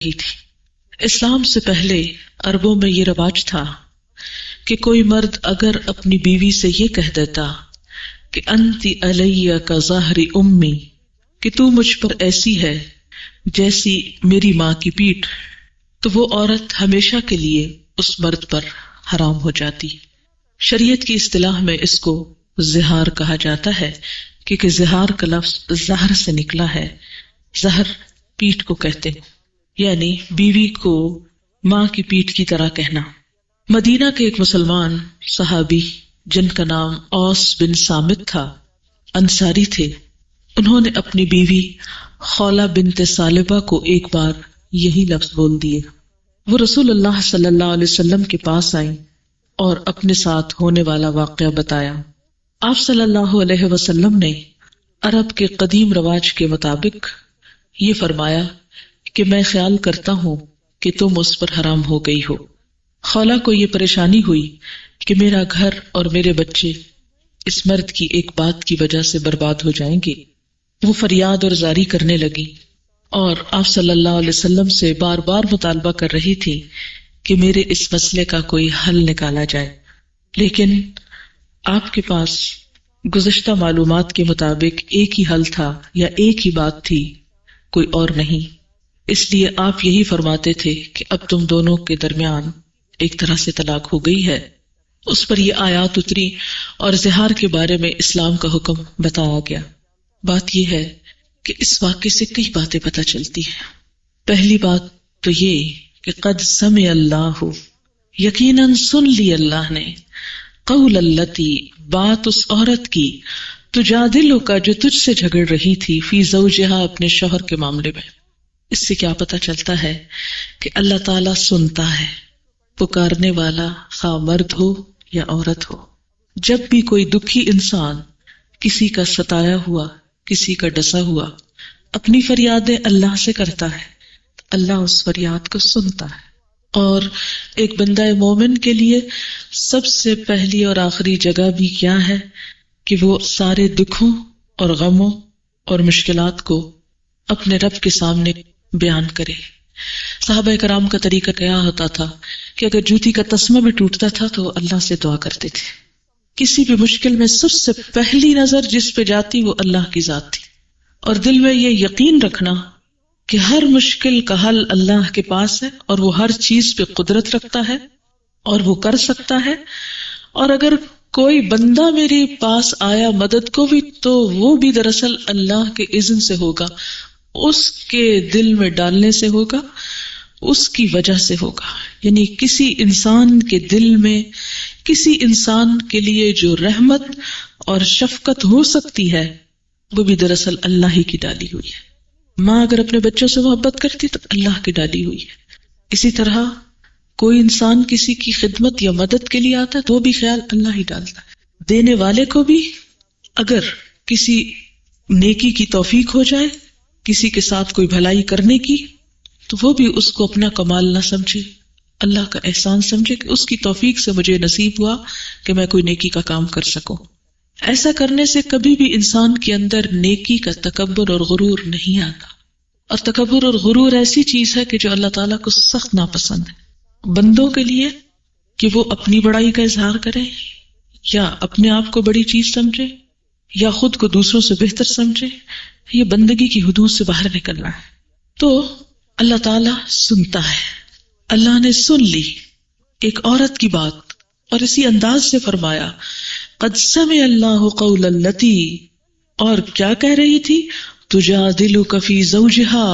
رہی تھی۔ اسلام سے پہلے عربوں میں یہ رواج تھا کہ کوئی مرد اگر اپنی بیوی سے یہ کہہ دیتا کہ انتی علیہ کا ظہر امی، کہ تو مجھ پر ایسی ہے جیسی میری ماں کی پیٹھ، تو وہ عورت ہمیشہ کے لیے اس مرد پر حرام ہو جاتی۔ شریعت کی اصطلاح میں اس کو زہار کہا جاتا ہے، کیونکہ زہار کا لفظ زہر سے نکلا ہے۔ زہر پیٹھ کو کہتے ہیں، یعنی بیوی کو ماں کی پیٹھ کی طرح کہنا۔ مدینہ کے ایک مسلمان صحابی جن کا نام اوس بن صامت تھا، انصاری تھے، انہوں نے اپنی بیوی خولہ بنت ثعلبہ کو ایک بار یہی لفظ بول دیے۔ وہ رسول اللہ صلی اللہ علیہ وسلم کے پاس آئیں اور اپنے ساتھ ہونے والا واقعہ بتایا۔ آپ صلی اللہ علیہ وسلم نے عرب کے قدیم رواج کے مطابق یہ فرمایا کہ میں خیال کرتا ہوں کہ تم اس پر حرام ہو گئی ہو۔ خولہ کو یہ پریشانی ہوئی کہ میرا گھر اور میرے بچے اس مرد کی ایک بات کی وجہ سے برباد ہو جائیں گے۔ وہ فریاد اور زاری کرنے لگی اور آپ صلی اللہ علیہ وسلم سے بار بار مطالبہ کر رہی تھی کہ میرے اس مسئلے کا کوئی حل نکالا جائے، لیکن آپ کے پاس گزشتہ معلومات کے مطابق ایک ہی حل تھا یا ایک ہی بات تھی، کوئی اور نہیں۔ اس لیے آپ یہی فرماتے تھے کہ اب تم دونوں کے درمیان ایک طرح سے طلاق ہو گئی ہے۔ اس پر یہ آیات اتری اور زہار کے بارے میں اسلام کا حکم بتایا گیا۔ بات یہ ہے کہ اس واقعے سے کئی باتیں پتہ چلتی ہیں۔ پہلی بات تو یہ کہ قد سمع اللہ، یقیناً سن لی اللہ نے، قول اللتی، بات اس عورت کی، تجادلو کا جو تجھ سے جھگڑ رہی تھی، فی زوجہا، اپنے شوہر کے معاملے میں۔ اس سے کیا پتہ چلتا ہے کہ اللہ تعالیٰ سنتا ہے، پکارنے والا خواہ مرد ہو یا عورت ہو۔ جب بھی کوئی دکھی انسان کسی کا ستایا ہوا، کسی کا ڈسا ہوا اپنی فریادیں اللہ سے کرتا ہے، اللہ اس فریاد کو سنتا ہے۔ اور ایک بندہ مومن کے لیے سب سے پہلی اور آخری جگہ بھی کیا ہے کہ وہ سارے دکھوں اور غموں اور مشکلات کو اپنے رب کے سامنے بیان کرے۔ صحابہ کرام کا طریقہ کیا ہوتا تھا کہ اگر جوتی کا تسمہ بھی ٹوٹتا تھا تو اللہ سے دعا کرتے تھے۔ کسی بھی مشکل میں سب سے پہلی نظر جس پہ جاتی وہ اللہ کی ذات تھی، اور دل میں یہ یقین رکھنا کہ ہر مشکل کا حل اللہ کے پاس ہے اور وہ ہر چیز پہ قدرت رکھتا ہے اور وہ کر سکتا ہے، اور اگر کوئی بندہ میرے پاس آیا مدد کو بھی تو وہ بھی دراصل اللہ کے اذن سے ہوگا، اس کے دل میں ڈالنے سے ہوگا، اس کی وجہ سے ہوگا۔ یعنی کسی انسان کے دل میں، کسی انسان کے لیے جو رحمت اور شفقت ہو سکتی ہے وہ بھی دراصل اللہ ہی کی ڈالی ہوئی ہے۔ ماں اگر اپنے بچوں سے محبت کرتی تو اللہ کی ڈالی ہوئی ہے۔ اسی طرح کوئی انسان کسی کی خدمت یا مدد کے لیے آتا ہے تو وہ بھی خیال اللہ ہی ڈالتا ہے۔ دینے والے کو بھی اگر کسی نیکی کی توفیق ہو جائے، کسی کے ساتھ کوئی بھلائی کرنے کی، تو وہ بھی اس کو اپنا کمال نہ سمجھے، اللہ کا احسان سمجھے کہ اس کی توفیق سے مجھے نصیب ہوا کہ میں کوئی نیکی کا کام کر سکوں۔ ایسا کرنے سے کبھی بھی انسان کے اندر نیکی کا تکبر اور غرور نہیں آتا، اور تکبر اور غرور ایسی چیز ہے کہ جو اللہ تعالیٰ کو سخت ناپسند ہے۔ بندوں کے لیے کہ وہ اپنی بڑائی کا اظہار کرے یا اپنے آپ کو بڑی چیز سمجھے یا خود کو دوسروں سے بہتر سمجھے، یہ بندگی کی حدود سے باہر نکلنا ہے۔ تو اللہ تعالیٰ سنتا ہے۔ اللہ نے سن لی ایک عورت کی بات اور اسی انداز سے فرمایا قد سمع اللہ قول اللتی، اور کیا کہہ رہی تھی؟ تجادلک فی زوجہا،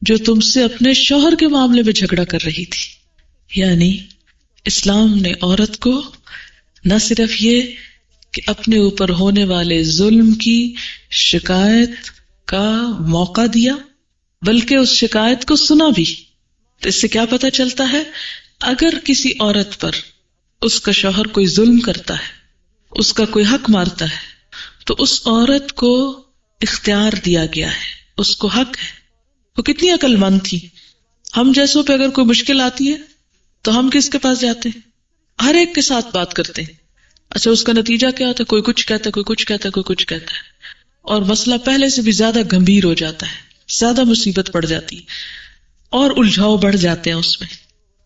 جو تم سے اپنے شوہر کے معاملے میں جھگڑا کر رہی تھی۔ یعنی اسلام نے عورت کو نہ صرف یہ کہ اپنے اوپر ہونے والے ظلم کی شکایت کا موقع دیا، بلکہ اس شکایت کو سنا بھی۔ تو اس سے کیا پتہ چلتا ہے؟ اگر کسی عورت پر اس کا شوہر کوئی ظلم کرتا ہے، اس کا کوئی حق مارتا ہے، تو اس عورت کو اختیار دیا گیا ہے، اس کو حق ہے۔ وہ کتنی عقل مند تھی۔ ہم جیسوں پہ اگر کوئی مشکل آتی ہے تو ہم کس کے پاس جاتے ہیں؟ ہر ایک کے ساتھ بات کرتے ہیں۔ اچھا، اس کا نتیجہ کیا ہوتا ہے؟ کوئی کچھ کہتا ہے، کوئی کچھ کہتا ہے، کوئی کچھ کہتا ہے، اور مسئلہ پہلے سے بھی زیادہ گمبھیر ہو جاتا ہے، زیادہ مصیبت پڑ جاتی ہے۔ اور الجھاؤ بڑھ جاتے ہیں اس میں.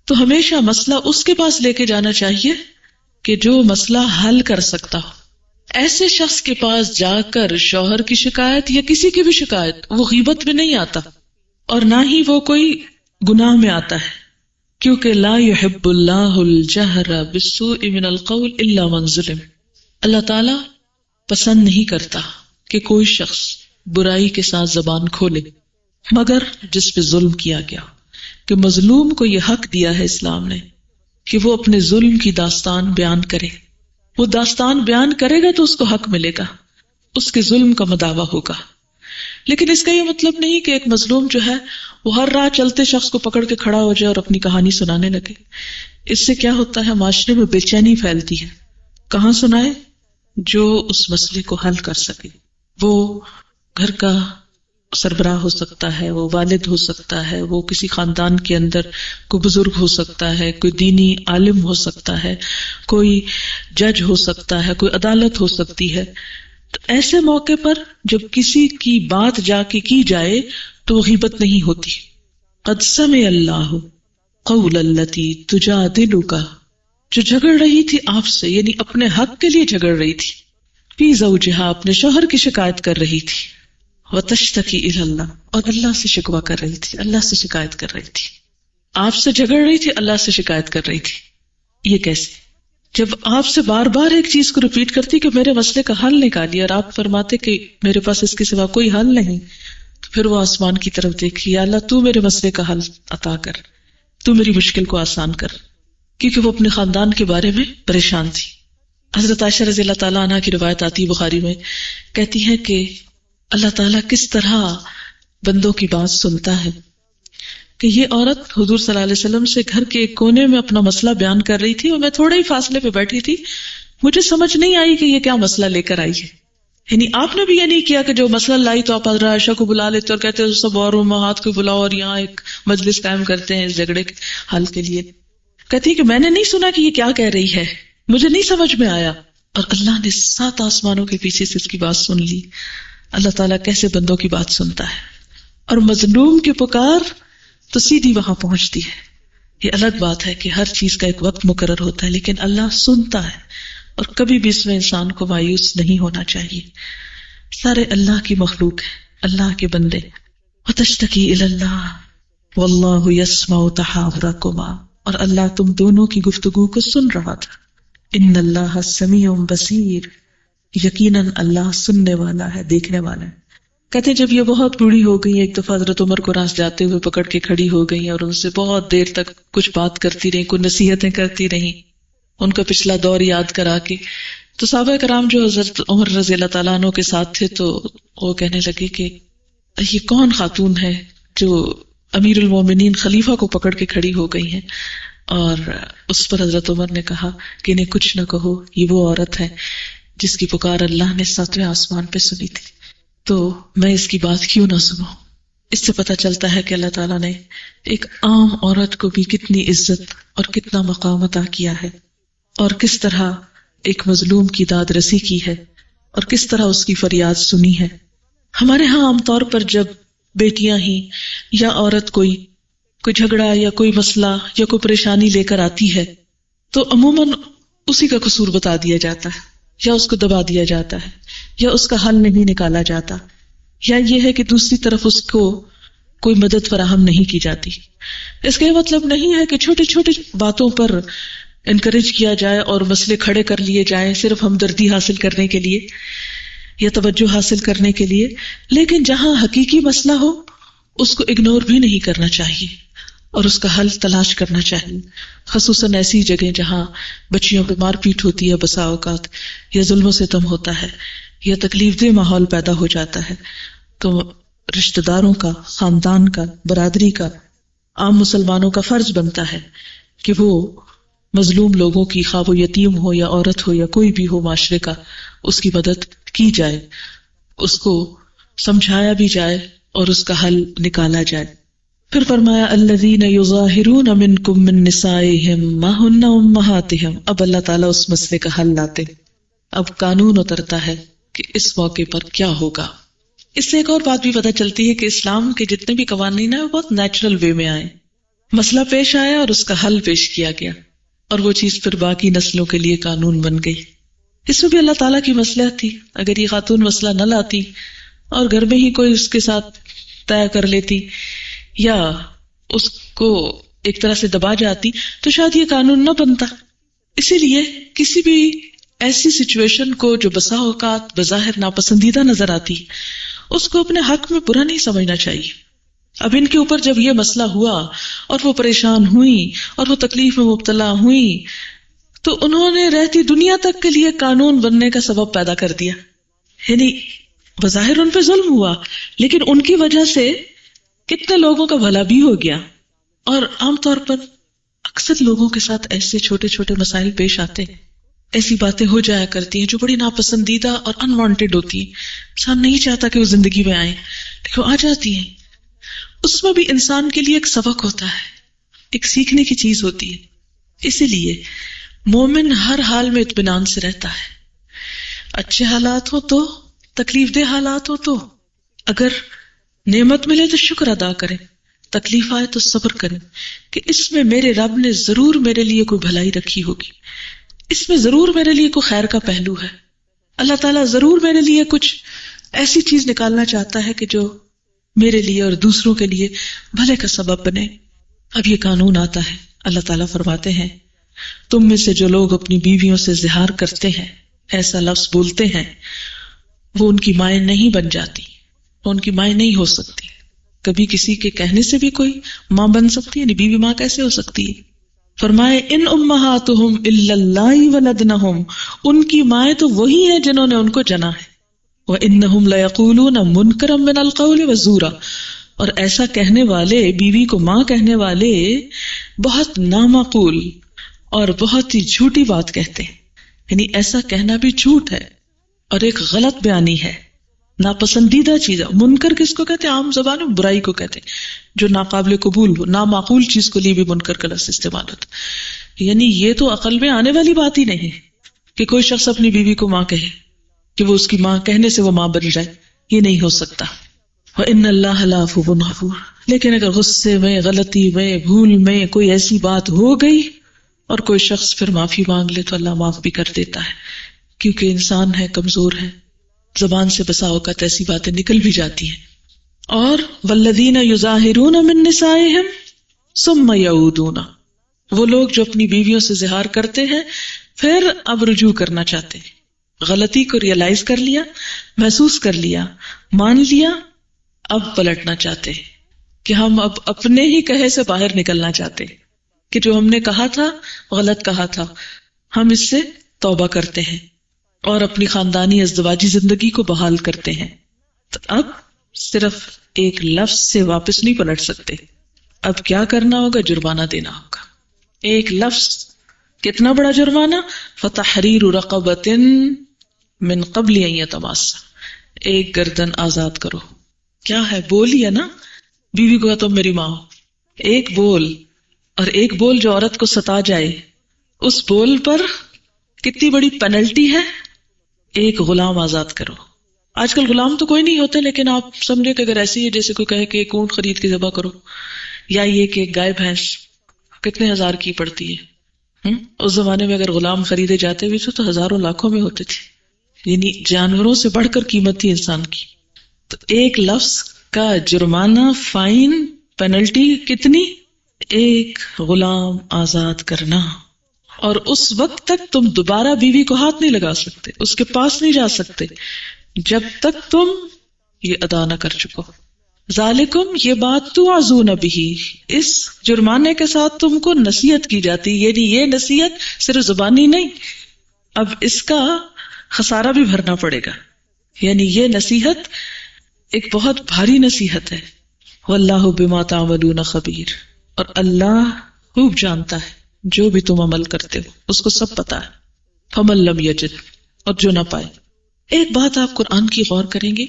تو ہمیشہ مسئلہ اس کے پاس لے کے جانا چاہیے کہ جو مسئلہ حل کر سکتا ہو. ایسے شخص کے پاس جا کر شوہر کی شکایت یا کسی کی بھی شکایت وہ غیبت میں نہیں آتا، اور نہ ہی وہ کوئی گناہ میں آتا ہے، کیونکہ لا يحب اللہ الجہر بالسوء من القول الا من ظلم. اللہ تعالی پسند نہیں کرتا کہ کوئی شخص برائی کے ساتھ زبان کھولے مگر جس پہ ظلم کیا گیا، کہ مظلوم کو یہ حق دیا ہے اسلام نے کہ وہ اپنے ظلم کی داستان بیان کرے. وہ داستان بیان کرے گا تو اس کو حق ملے گا، اس کے ظلم کا مداوع ہوگا. لیکن اس کا یہ مطلب نہیں کہ ایک مظلوم جو ہے وہ ہر راہ چلتے شخص کو پکڑ کے کھڑا ہو جائے اور اپنی کہانی سنانے لگے. اس سے کیا ہوتا ہے، معاشرے میں بے چینی پھیلتی ہے. کہاں سنائے؟ جو اس مسئلے کو حل کر سکے. وہ گھر کا سربراہ ہو سکتا ہے، وہ والد ہو سکتا ہے، وہ کسی خاندان کے اندر کوئی بزرگ ہو سکتا ہے، کوئی دینی عالم ہو سکتا ہے، کوئی جج ہو سکتا ہے، کوئی عدالت ہو سکتی ہے. تو ایسے موقع پر جب کسی کی بات جا کے کی جائے تو غیبت نہیں ہوتی. قد سمع اللہ قول التی تجادلک، جو جھگڑ رہی تھی آپ سے، یعنی اپنے حق کے لیے جھگڑ رہی تھی، فی زوجہا، اپنے شوہر کی شکایت کر رہی تھی، وتشتکی الی اللہ، اور اللہ سے شکوہ کر رہی تھی، اللہ سے شکایت کر رہی تھی. آپ سے جھگڑ رہی تھی، اللہ سے شکایت کر رہی تھی. یہ کیسے؟ جب آپ سے بار بار ایک چیز کو ریپیٹ کرتی کہ میرے مسئلے کا حل نکالیے، اور آپ فرماتے کہ میرے پاس اس کے سوا کوئی حل نہیں، تو پھر وہ آسمان کی طرف دیکھی، یا اللہ تو میرے مسئلے کا حل عطا کر، تو میری مشکل کو آسان کر. کیونکہ وہ اپنے خاندان کے بارے میں پریشان تھی. حضرت عائشہ رضی اللہ تعالیٰ عنہ کی روایت آتی بخاری میں، کہتی ہے کہ اللہ تعالیٰ کس طرح بندوں کی بات سنتا ہے، کہ یہ عورت حضور صلی اللہ علیہ وسلم سے گھر کے ایک کونے میں اپنا مسئلہ بیان کر رہی تھی، اور میں تھوڑے ہی فاصلے پہ بیٹھی تھی. مجھے سمجھ نہیں آئی کہ یہ کیا مسئلہ لے کر آئی ہے. یعنی آپ نے بھی یہ نہیں کیا کہ جو مسئلہ لائی تو آپ حضرت عائشہ کو بلا لیتے اور کہتے ہیں سب اور امہات کو بلاؤ اور یہاں ایک مجلس قائم کرتے ہیں اس جھگڑے کے حل کے لیے. کہتی ہے کہ میں نے نہیں سنا کہ یہ کیا کہہ رہی ہے، مجھے نہیں سمجھ میں آیا، اور اللہ نے 7 آسمانوں کے پیچھے سے اس کی بات سن لی. اللہ تعالیٰ کیسے بندوں کی بات سنتا ہے، اور مظلوم کی پکار تو سیدھی وہاں پہنچتی ہے. یہ الگ بات ہے کہ ہر چیز کا ایک وقت مقرر ہوتا ہے، لیکن اللہ سنتا ہے، اور کبھی بھی اس میں انسان کو مایوس نہیں ہونا چاہیے. سارے اللہ کی مخلوق ہے، اللہ کے بندے. وتشتکی الی اللہ واللہ یسمع تحاورکما، اور اللہ تم دونوں کی گفتگو کو سن رہا تھا. ان اللہ سمیع بصیر، یقیناً اللہ سننے والا ہے، دیکھنے والا ہے. کہتے ہیں جب یہ بہت بوڑھی ہو گئی، ایک دفعہ حضرت عمر کو راس جاتے ہوئے پکڑ کے کھڑی ہو گئی اور ان سے بہت دیر تک کچھ بات کرتی رہی، کوئی نصیحتیں کرتی رہی، ان کا پچھلا دور یاد کرا کے. تو صحابہ کرام جو حضرت عمر رضی اللہ تعالیٰ عنہ کے ساتھ تھے تو وہ کہنے لگے کہ یہ کون خاتون ہے جو امیر المومنین خلیفہ کو پکڑ کے کھڑی ہو گئی ہیں. اور اس پر حضرت عمر نے کہا کہ انہیں کچھ نہ کہو، یہ وہ عورت ہے جس کی پکار اللہ نے 7ویں آسمان پہ سنی تھی، تو میں اس کی بات کیوں نہ سنوں. اس سے پتہ چلتا ہے کہ اللہ تعالیٰ نے ایک عام عورت کو بھی کتنی عزت اور کتنا مقام عطا کیا ہے، اور کس طرح ایک مظلوم کی داد رسی کی ہے، اور کس طرح اس کی فریاد سنی ہے. ہمارے ہاں عام طور پر جب بیٹیاں ہی یا عورت کوئی جھگڑا یا کوئی مسئلہ یا کوئی پریشانی لے کر آتی ہے تو عموماً اسی کا قصور بتا دیا جاتا ہے، یا اس کو دبا دیا جاتا ہے، یا اس کا حل نہیں نکالا جاتا، یا یہ ہے کہ دوسری طرف اس کو کوئی مدد فراہم نہیں کی جاتی. اس کا یہ مطلب نہیں ہے کہ چھوٹی چھوٹی باتوں پر انکریج کیا جائے اور مسئلے کھڑے کر لیے جائیں صرف ہمدردی حاصل کرنے کے لیے یا توجہ حاصل کرنے کے لیے، لیکن جہاں حقیقی مسئلہ ہو اس کو اگنور بھی نہیں کرنا چاہیے اور اس کا حل تلاش کرنا چاہیے. خصوصاً ایسی جگہ جہاں بچیوں پہ مار پیٹ ہوتی ہے بسا اوقات، یا ظلم و ستم ہوتا ہے، یا تکلیف دہ ماحول پیدا ہو جاتا ہے، تو رشتہ داروں کا، خاندان کا، برادری کا، عام مسلمانوں کا فرض بنتا ہے کہ وہ مظلوم لوگوں کی، خواہ وہ یتیم ہو یا عورت ہو یا کوئی بھی ہو معاشرے کا، اس کی مدد کی جائے، اس کو سمجھایا بھی جائے اور اس کا حل نکالا جائے. پھر فرمایا الذین یظاہرون منکم من نسائہم ما ہن امہاتہم. اب اللہ تعالیٰ اس مسئلے کا حل لاتے. اب قانون اترتا ہے کہ اس موقع پر کیا ہوگا. اس سے ایک اور بات بھی پتہ چلتی ہے کہ اسلام کے جتنے بھی قوانین ہیں وہ بہت نیچرل وے میں آئے. مسئلہ پیش آیا اور اس کا حل پیش کیا گیا اور وہ چیز پھر باقی نسلوں کے لیے قانون بن گئی. اس میں بھی اللہ تعالیٰ کی مصلحت تھی. اگر یہ خاتون مسئلہ نہ لاتی اور گھر میں ہی کوئی اس کے ساتھ طے کر لیتی یا اس کو ایک طرح سے دبا جاتی تو شاید یہ قانون نہ بنتا. اسی لیے کسی بھی ایسی سچویشن کو جو بسا اوقات بظاہر ناپسندیدہ نظر آتی اس کو اپنے حق میں برا نہیں سمجھنا چاہیے. اب ان کے اوپر جب یہ مسئلہ ہوا اور وہ پریشان ہوئی اور وہ تکلیف میں مبتلا ہوئی تو انہوں نے رہتی دنیا تک کے لیے قانون بننے کا سبب پیدا کر دیا. یعنی بظاہر ان پہ ظلم ہوا لیکن ان کی وجہ سے کتنے لوگوں کا بھلا بھی ہو گیا. اور عام طور پر اکثر لوگوں کے ساتھ ایسے چھوٹے چھوٹے مسائل پیش آتے ہیں, ایسی باتیں ہو جایا کرتی ہیں جو بڑی ناپسندیدہ اور انوانٹیڈ ہوتی ہیں. انسان نہیں چاہتا کہ وہ زندگی میں آئے لیکن وہ آ جاتی ہیں. اس میں بھی انسان کے لیے ایک سبق ہوتا ہے, ایک سیکھنے کی چیز ہوتی ہے. اسی لیے مومن ہر حال میں اطمینان سے رہتا ہے. اچھے حالات ہو تو, تکلیف دہ حالات ہو تو, اگر نعمت ملے تو شکر ادا کریں, تکلیف آئے تو صبر کریں کہ اس میں میرے رب نے ضرور میرے لیے کوئی بھلائی رکھی ہوگی, اس میں ضرور میرے لیے کوئی خیر کا پہلو ہے. اللہ تعالیٰ ضرور میرے لیے کچھ ایسی چیز نکالنا چاہتا ہے کہ جو میرے لیے اور دوسروں کے لیے بھلے کا سبب بنے. اب یہ قانون آتا ہے, اللہ تعالیٰ فرماتے ہیں تم میں سے جو لوگ اپنی بیویوں سے زہار کرتے ہیں, ایسا لفظ بولتے ہیں, وہ ان کی مائیں نہیں بن جاتی, وہ ان کی مائیں نہیں ہو سکتی. کبھی کسی کے کہنے سے بھی کوئی ماں بن سکتی ہے, یعنی بیوی ماں کیسے ہو سکتی ہے؟ فرمائے ان امہاتہم الا اللہ ولدنہم, ان کی مائیں تو وہی ہیں جنہوں نے ان کو جنا ہے. وانہم لیقولون منکرا من القول وزورا, اور ایسا کہنے والے, بیوی کو ماں کہنے والے بہت نامعقول اور بہت ہی جھوٹی بات کہتے ہیں. یعنی ایسا کہنا بھی جھوٹ ہے اور ایک غلط بیانی ہے, ناپسندیدہ چیز ہے. منکر کس کو کہتے ہیں؟ عام زبان میں برائی کو کہتے ہیں, جو ناقابل قبول ہو, نامعقول چیز کو لیے بھی منکر کا لفظ استعمال ہوتا. یعنی یہ تو عقل میں آنے والی بات ہی نہیں ہے کہ کوئی شخص اپنی بیوی کو ماں کہے کہ وہ اس کی ماں کہنے سے وہ ماں بن جائے, یہ نہیں ہو سکتا. وَإِنَّ اللَّهَ لَعَفُوٌّ غَفُورٌ, لیکن اگر غصے میں, غلطی میں, بھول میں کوئی ایسی بات ہو گئی اور کوئی شخص پھر معافی مانگ لے تو اللہ معاف بھی کر دیتا ہے, کیونکہ انسان ہے, کمزور ہے, زبان سے بسا اوقات ایسی باتیں نکل بھی جاتی ہیں. اور والذین یظاہرون من نسائہم ثم یعودون, وہ لوگ جو اپنی بیویوں سے زہار کرتے ہیں پھر اب رجوع کرنا چاہتے ہیں, غلطی کو ریئلائز کر لیا, محسوس کر لیا, مان لیا, اب پلٹنا چاہتے ہیں کہ ہم اب اپنے ہی کہے سے باہر نکلنا چاہتے ہیں کہ جو ہم نے کہا تھا غلط کہا تھا, ہم اس سے توبہ کرتے ہیں اور اپنی خاندانی ازدواجی زندگی کو بحال کرتے ہیں. تو اب صرف ایک لفظ سے واپس نہیں پلٹ سکتے. اب کیا کرنا ہوگا؟ جرمانہ دینا ہوگا. ایک لفظ, کتنا بڑا جرمانہ؟ فتحریر رقبۃ من قبل ان یتماسا, ایک گردن آزاد کرو. کیا ہے؟ بول ہی ہے نا, بیوی کو تم میری ماں ہو. ایک بول, اور ایک بول جو عورت کو ستا جائے, اس بول پر کتنی بڑی پینلٹی ہے. ایک غلام آزاد کرو. آج کل غلام تو کوئی نہیں ہوتے, لیکن آپ سمجھے کہ اگر ایسی ہے جیسے کوئی کہے کہ ایک اونٹ خرید کے ذبح کرو, یا یہ کہ ایک گائے بھینس کتنے ہزار کی پڑتی ہے. اس زمانے میں اگر غلام خریدے جاتے ہوئے تو ہزاروں لاکھوں میں ہوتے تھے, یعنی جانوروں سے بڑھ کر قیمت تھی انسان کی. تو ایک لفظ کا جرمانہ, فائن, پینلٹی کتنی؟ ایک غلام آزاد کرنا. اور اس وقت تک تم دوبارہ بیوی کو ہاتھ نہیں لگا سکتے, اس کے پاس نہیں جا سکتے جب تک تم یہ ادا نہ کر چکو. ذالکم, یہ بات توعظون بہ, اس جرمانے کے ساتھ تم کو نصیحت کی جاتی. یعنی یہ نصیحت صرف زبانی نہیں, اب اس کا خسارہ بھی بھرنا پڑے گا. یعنی یہ نصیحت ایک بہت بھاری نصیحت ہے. واللہ بما تعملون خبیر, اور اللہ خوب جانتا ہے جو بھی تم عمل کرتے ہو, اس کو سب پتا ہے. فمن لم یجد, اور جو نہ پائے. ایک بات آپ قرآن کی غور کریں گے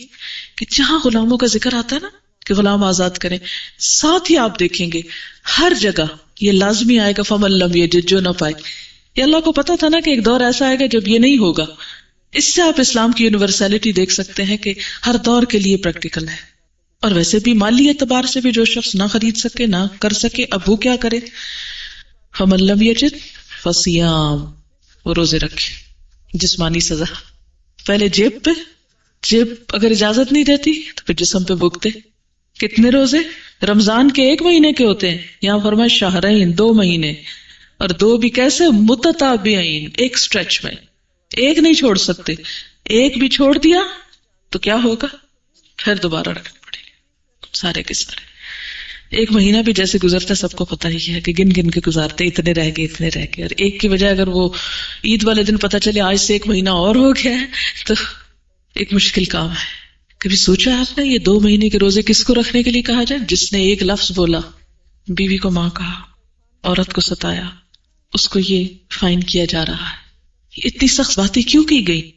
کہ جہاں غلاموں کا ذکر آتا ہے نا کہ غلام آزاد کریں, ساتھ ہی آپ دیکھیں گے ہر جگہ یہ لازمی آئے گا فمن لم یجد, جو نہ پائے. یہ اللہ کو پتا تھا نا کہ ایک دور ایسا آئے گا جب یہ نہیں ہوگا, اس سے آپ اسلام کی یونیورسلٹی دیکھ سکتے ہیں کہ ہر دور کے لیے پریکٹیکل ہے. اور ویسے بھی مالی اعتبار سے بھی جو شخص نہ خرید سکے نہ کر سکے اب وہ کیا کرے؟ فَمَن لَّمْ يَجِدْ فَصِيَامٌ، وہ روزے رکھے. جسمانی سزا پہلے جیب اگر اجازت نہیں دیتی تو پھر جسم پہ بھگتے. کتنے روزے؟ رمضان کے 1 مہینے کے ہوتے ہیں، یہاں فرمایا شہرین 2 مہینے، اور 2 بھی کیسے؟ متتابعین، ایک سٹریچ میں، ایک نہیں چھوڑ سکتے. ایک بھی چھوڑ دیا تو کیا ہوگا؟ پھر دوبارہ رکھنے پڑے گے سارے کے سارے. 1 مہینہ بھی جیسے گزرتا سب کو پتہ ہی ہے کہ گن گن کے گزارتے، اتنے رہ گئے، اور ایک کی بجائے اگر وہ عید والے دن پتہ چلے آج سے 1 مہینہ اور ہو گیا ہے تو ایک مشکل کام ہے. کبھی سوچا آپ نے یہ 2 مہینے کے روزے کس کو رکھنے کے لیے کہا جائے؟ جس نے ایک لفظ بولا، بیوی کو ماں کہا، عورت کو ستایا، اس کو یہ فائن کیا جا رہا ہے. یہ اتنی سخت باتیں کیوں کی گئی؟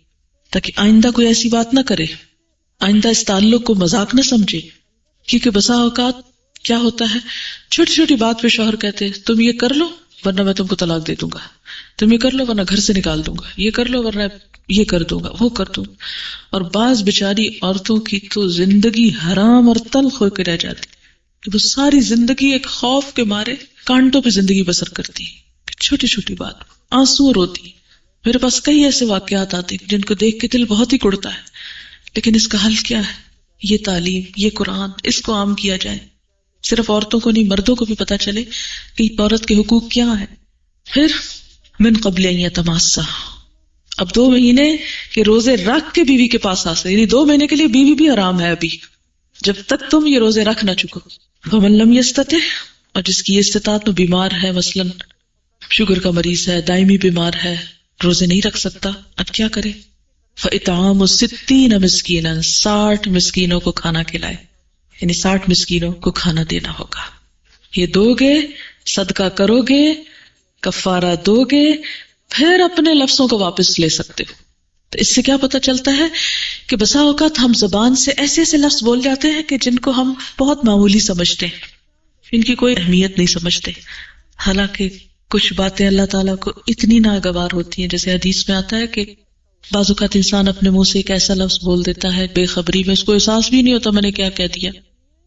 تاکہ آئندہ کوئی ایسی بات نہ کرے، آئندہ اس تعلق کو مذاق نہ سمجھے. کیونکہ بسا اوقات کیا ہوتا ہے، چھوٹی چھوٹی بات پہ شوہر کہتے تم یہ کر لو ورنہ میں تم کو طلاق دے دوں گا، تم یہ کر لو ورنہ گھر سے نکال دوں گا، یہ کر لو ورنہ یہ کر دوں گا، وہ کر دوں. اور بعض بیچاری عورتوں کی تو زندگی حرام اور تلخ ہو کے رہ جاتی کہ وہ ساری زندگی ایک خوف کے مارے کانٹوں پہ زندگی بسر کرتی ہے. چھوٹی چھوٹی بات آنسو روتی. میرے پاس کئی ایسے واقعات آتے ہیں جن کو دیکھ کے دل بہت ہی کڑتا ہے. لیکن اس کا حل کیا ہے؟ یہ تعلیم، یہ قرآن، اس کو عام کیا جائے. صرف عورتوں کو نہیں، مردوں کو بھی پتہ چلے کہ عورت کے حقوق کیا ہے. پھر من قبل ان یتماسا، اب 2 مہینے کے روزے رکھ کے بیوی کے پاس آ سکتے، یعنی 2 مہینے کے لیے بیوی بھی حرام ہے ابھی جب تک تم یہ روزے رکھ نہ چکو. فمن لم یستطع، اور جس کی استطاعت میں بیمار ہے، مثلا شوگر کا مریض ہے، دائمی بیمار ہے، روزے نہیں رکھ سکتا، اب کیا کرے؟ فاطعام 60 مسکینا، 60 مسکینوں کو کھانا کھلائے، یعنی 60 مسکینوں کو کھانا دینا ہوگا. یہ دو گے، صدقہ کرو گے، کفارہ دو گے، پھر اپنے لفظوں کو واپس لے سکتے ہو. تو اس سے کیا پتہ چلتا ہے کہ بسا اوقات ہم زبان سے ایسے ایسے لفظ بول جاتے ہیں کہ جن کو ہم بہت معمولی سمجھتے ہیں، ان کی کوئی اہمیت نہیں سمجھتے، حالانکہ کچھ باتیں اللہ تعالیٰ کو اتنی ناگوار ہوتی ہیں. جیسے حدیث میں آتا ہے کہ بعض اوقات انسان اپنے منہ سے ایک ایسا لفظ بول دیتا ہے بے خبری میں، اس کو احساس بھی نہیں ہوتا میں نے کیا کہہ دیا،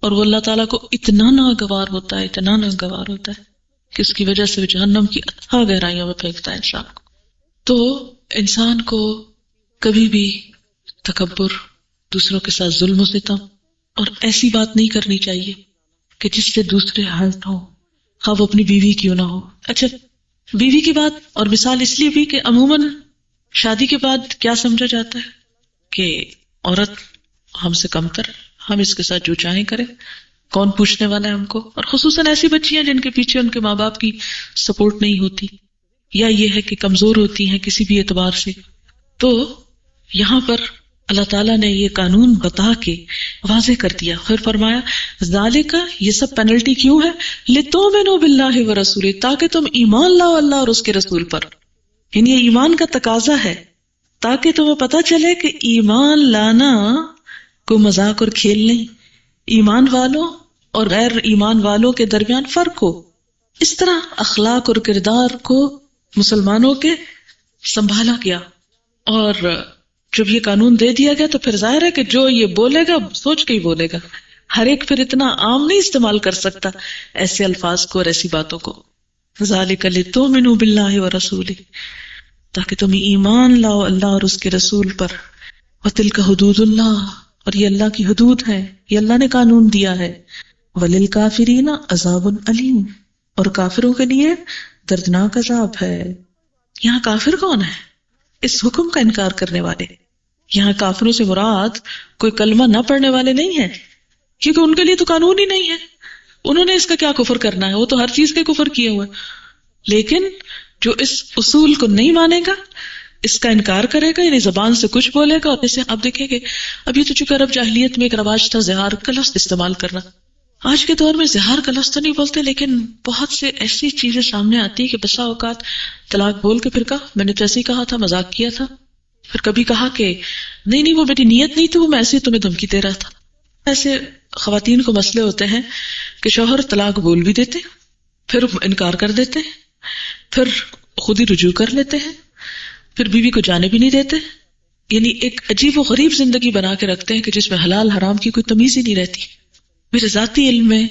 اور وہ اللہ تعالیٰ کو اتنا ناگوار ہوتا ہے، اتنا ناگوار ہوتا ہے کہ اس کی وجہ سے جہنم کی اتھاہ گہرائیوں میں پھینکتا ہے انسان کو. تو انسان کو کبھی بھی تکبر، دوسروں کے ساتھ ظلم و ستم اور ایسی بات نہیں کرنی چاہیے کہ جس سے دوسرے ہرٹ ہوں، خواہ وہ اپنی بیوی کیوں نہ ہو. اچھا، بیوی کی بات اور مثال اس لیے بھی کہ عموماً شادی کے بعد کیا سمجھا جاتا ہے کہ عورت ہم سے کمتر، ہم اس کے ساتھ جو چاہیں کریں، کون پوچھنے والا ہے ہم کو. اور خصوصاً ایسی بچیاں جن کے پیچھے ان کے ماں باپ کی سپورٹ نہیں ہوتی، یا یہ ہے کہ کمزور ہوتی ہیں کسی بھی اعتبار سے. تو یہاں پر اللہ تعالیٰ نے یہ قانون بتا کے واضح کر دیا. پھر فرمایا ذالک، یہ سب پینلٹی کیوں ہے؟ لتؤمنوا باللہ ورسولہ، تاکہ تم ایمان لاؤ اللہ اور اس کے رسول پر. یعنی یہ ایمان کا تقاضا ہے تاکہ تمہیں پتہ چلے کہ ایمان لانا کوئی مذاق اور کھیل نہیں، ایمان والوں اور غیر ایمان والوں کے درمیان فرق ہو. اس طرح اخلاق اور کردار کو مسلمانوں کے سنبھالا گیا. اور جب یہ قانون دے دیا گیا تو پھر ظاہر ہے کہ جو یہ بولے گا سوچ کے ہی بولے گا. ہر ایک پھر اتنا عام نہیں استعمال کر سکتا ایسے الفاظ کو اور ایسی باتوں کو. ذالک لتؤمنوا باللہ ورسولہ، تاکہ تم ایمان لاؤ اللہ اور اس کے رسول پر. وتلک حدود اللہ، اور یہ اللہ کی حدود ہے، یہ اللہ نے قانون دیا ہے. وللکافرین عذاب علیم، اور کافروں کے لیے دردناک عذاب ہے. یہاں کافر کون ہے؟ اس حکم کا انکار کرنے والے. یہاں کافروں سے مراد کوئی کلمہ نہ پڑھنے والے نہیں ہیں، کیونکہ ان کے لیے تو قانون ہی نہیں ہے. انہوں نے اس کا کیا کفر کرنا ہے، وہ تو ہر چیز کے کفر کیے ہوئے. لیکن جو اس اصول کو نہیں مانے گا، اس کا انکار کرے گا، یعنی زبان سے کچھ بولے گا. اور جیسے آپ دیکھیں گے اب یہ تو چونکہ عرب جاہلیت میں ایک رواج تھا زہار کا لفظ استعمال کرنا. آج کے دور میں زہار کا لفظ تو نہیں بولتے، لیکن بہت سے ایسی چیزیں سامنے آتی ہے کہ بسا اوقات طلاق بول کے پھر کہا میں نے تو ایسے ہی کہا تھا، مذاق کیا تھا. پھر کبھی کہا کہ نہیں وہ میری نیت نہیں تھی، وہ میں ایسے ہی تمہیں دھمکی دے رہا تھا. ایسے خواتین کو مسئلے ہوتے ہیں کہ شوہر طلاق بول بھی دیتے، پھر انکار کر دیتے، پھر خود ہی رجوع کر لیتے ہیں، پھر بیوی کو جانے بھی نہیں دیتے، یعنی ایک عجیب و غریب زندگی بنا کے رکھتے ہیں کہ جس میں حلال حرام کی کوئی تمیز ہی نہیں رہتی. میرے ذاتی علم میں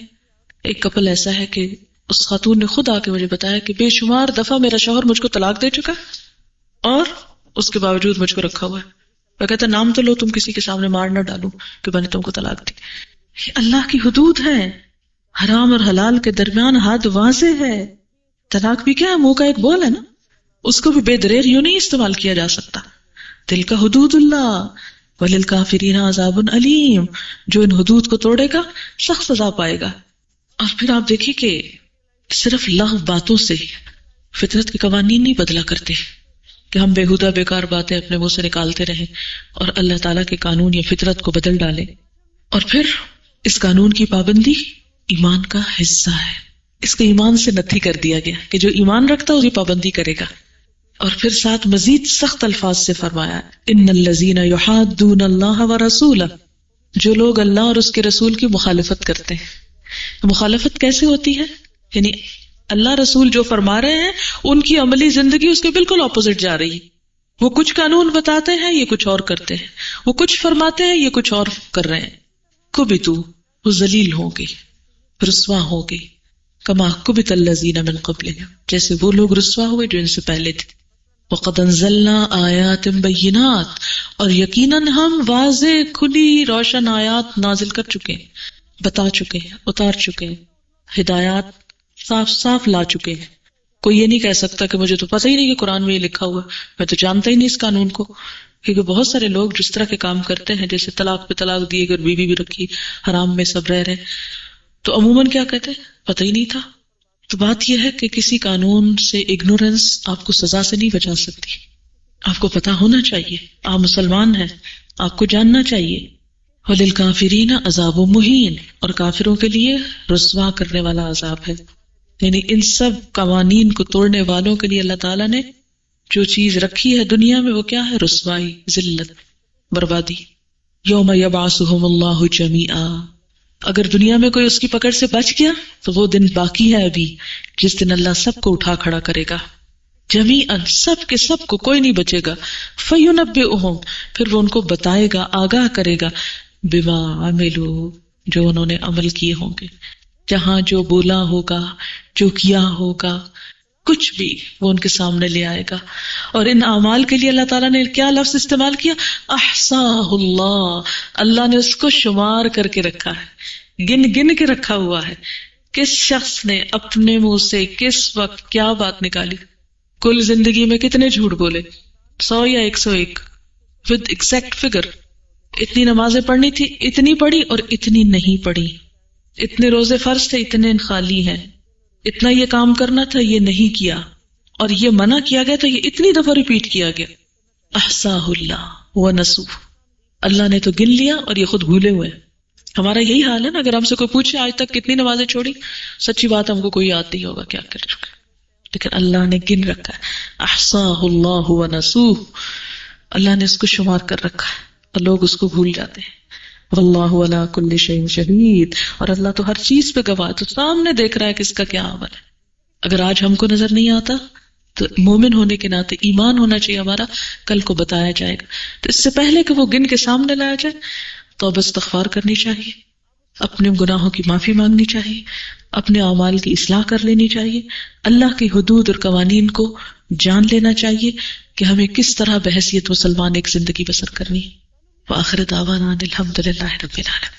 ایک کپل ایسا ہے کہ اس خاتون نے خود آ کے مجھے بتایا کہ بے شمار دفعہ میرا شوہر مجھ کو طلاق دے چکا اور اس کے باوجود مجھ کو رکھا ہوا ہے. میں کہتا نام تو لو، تم کسی کے سامنے مار نہ ڈالو کہ میں نے تم کو طلاق دی. یہ اللہ کی حدود ہے، حرام اور حلال کے درمیان حد واضح ہے. طلاق بھی کیا ہے، منہ کا ایک بول ہے نا، اس کو بھی بے دریغ یوں نہیں استعمال کیا جا سکتا. دل کا حدود اللہ وللکافرین عذاب علیم، جو ان حدود کو توڑے گا سخت سزا پائے گا. اور پھر آپ دیکھیے کہ صرف لغو باتوں سے فطرت کے قوانین نہیں بدلا کرتے کہ ہم بےہودہ بیکار باتیں اپنے منہ سے نکالتے رہیں اور اللہ تعالیٰ کے قانون یا فطرت کو بدل ڈالیں. اور پھر اس قانون کی پابندی ایمان کا حصہ ہے، اس کو ایمان سے نتھی کر دیا گیا کہ جو ایمان رکھتا ہے اس کی پابندی کرے گا. اور پھر ساتھ مزید سخت الفاظ سے فرمایا ان الذین یحادون اللہ ورسولہ، جو لوگ اللہ اور اس کے رسول کی مخالفت کرتے ہیں. مخالفت کیسے ہوتی ہے؟ یعنی اللہ رسول جو فرما رہے ہیں ان کی عملی زندگی اس کے بالکل اپوزٹ جا رہی ہے. وہ کچھ قانون بتاتے ہیں، یہ کچھ اور کرتے ہیں. وہ کچھ فرماتے ہیں، یہ کچھ اور کر رہے ہیں. کبتو، وہ ذلیل ہوں گے، رسوا ہوں گے، کما کبت الذین من قبلہم، جیسے وہ لوگ رسوا ہوئے جو ان سے پہلے تھے. وقد انزلنا آیات بینات، اور یقیناً ہم واضح کھلی روشن آیات نازل کر چکے ہیں، بتا چکے ہیں، اتار چکے ہیں، ہدایات صاف صاف لا چکے ہیں. کوئی یہ نہیں کہہ سکتا کہ مجھے تو پتہ ہی نہیں کہ قرآن میں یہ لکھا ہوا، میں تو جانتا ہی نہیں اس قانون کو. کیونکہ بہت سارے لوگ جس طرح کے کام کرتے ہیں، جیسے طلاق پہ طلاق دیے، اگر بیوی بھی رکھی، حرام میں سب رہ رہے ہیں، تو عموماً کیا کہتے ہیں، پتہ ہی نہیں تھا. تو بات یہ ہے کہ کسی قانون سے اگنورنس آپ کو سزا سے نہیں بچا سکتی. آپ کو پتہ ہونا چاہیے، آپ مسلمان ہیں، آپ کو جاننا چاہیے. وَلِلْكَافِرِينَ عَذَابٌ مُهِينٌ، اور کافروں کے لیے رسوا کرنے والا عذاب ہے. یعنی ان سب قوانین کو توڑنے والوں کے لیے اللہ تعالیٰ نے جو چیز رکھی ہے دنیا میں وہ کیا ہے؟ رسوائی، ذلت، بربادی. یوم یبعثہم اللہ جمیعا، اگر دنیا میں کوئی اس کی پکڑ سے بچ گیا تو وہ دن باقی ہے ابھی، جس دن اللہ سب کو اٹھا کھڑا کرے گا جمیعاً، سب کے سب کو، کوئی نہیں بچے گا. فینبئہم، پھر وہ ان کو بتائے گا، آگاہ کرے گا، بما عملوا، جو انہوں نے عمل کیے ہوں گے، جہاں جو بولا ہوگا، جو کیا ہوگا، کچھ بھی وہ ان کے سامنے لے آئے گا. اور ان اعمال کے لیے اللہ تعالیٰ نے کیا لفظ استعمال کیا؟ احصاہ اللہ، اللہ نے اس کو شمار کر کے رکھا ہے، گن گن کے رکھا ہوا ہے. کس شخص نے اپنے منہ سے کس وقت کیا بات نکالی، کل زندگی میں کتنے جھوٹ بولے، 100 یا 101 ود ایگزیکٹ فگر. اتنی نمازیں پڑھنی تھی، اتنی پڑھی، اور اتنی نہیں پڑھی. اتنے روزے فرض تھے، اتنے خالی ہیں. اتنا یہ کام کرنا تھا، یہ نہیں کیا، اور یہ منع کیا گیا تھا، یہ اتنی دفعہ ریپیٹ کیا گیا. احصاہ اللہ ونسوہ، اللہ نے تو گن لیا اور یہ خود بھولے ہوئے. ہمارا یہی حال ہے نا، اگر ہم سے کوئی پوچھے آج تک کتنی نمازیں چھوڑی، سچی بات ہم کو کوئی یاد نہیں ہوگا کیا کر چکے، لیکن اللہ نے گن رکھا ہے. احصاہ اللہ ونسوہ، اللہ نے اس کو شمار کر رکھا ہے اور لوگ اس کو بھول جاتے ہیں. واللہ علی کل شیء شہید، اور اللہ تو ہر چیز پہ گواہ، تو سامنے دیکھ رہا ہے کہ اس کا کیا عمل ہے. اگر آج ہم کو نظر نہیں آتا تو مومن ہونے کے ناطے ایمان ہونا چاہیے ہمارا، کل کو بتایا جائے گا. تو اس سے پہلے کہ وہ گن کے سامنے لایا جائے، توبہ استغفار کرنی چاہیے، اپنے گناہوں کی معافی مانگنی چاہیے، اپنے اعمال کی اصلاح کر لینی چاہیے، اللہ کی حدود اور قوانین کو جان لینا چاہیے کہ ہمیں کس طرح بحیثیت مسلمان ایک زندگی بسر کرنی ہے. وآخر دعوانا الحمد للہ رب العالمین.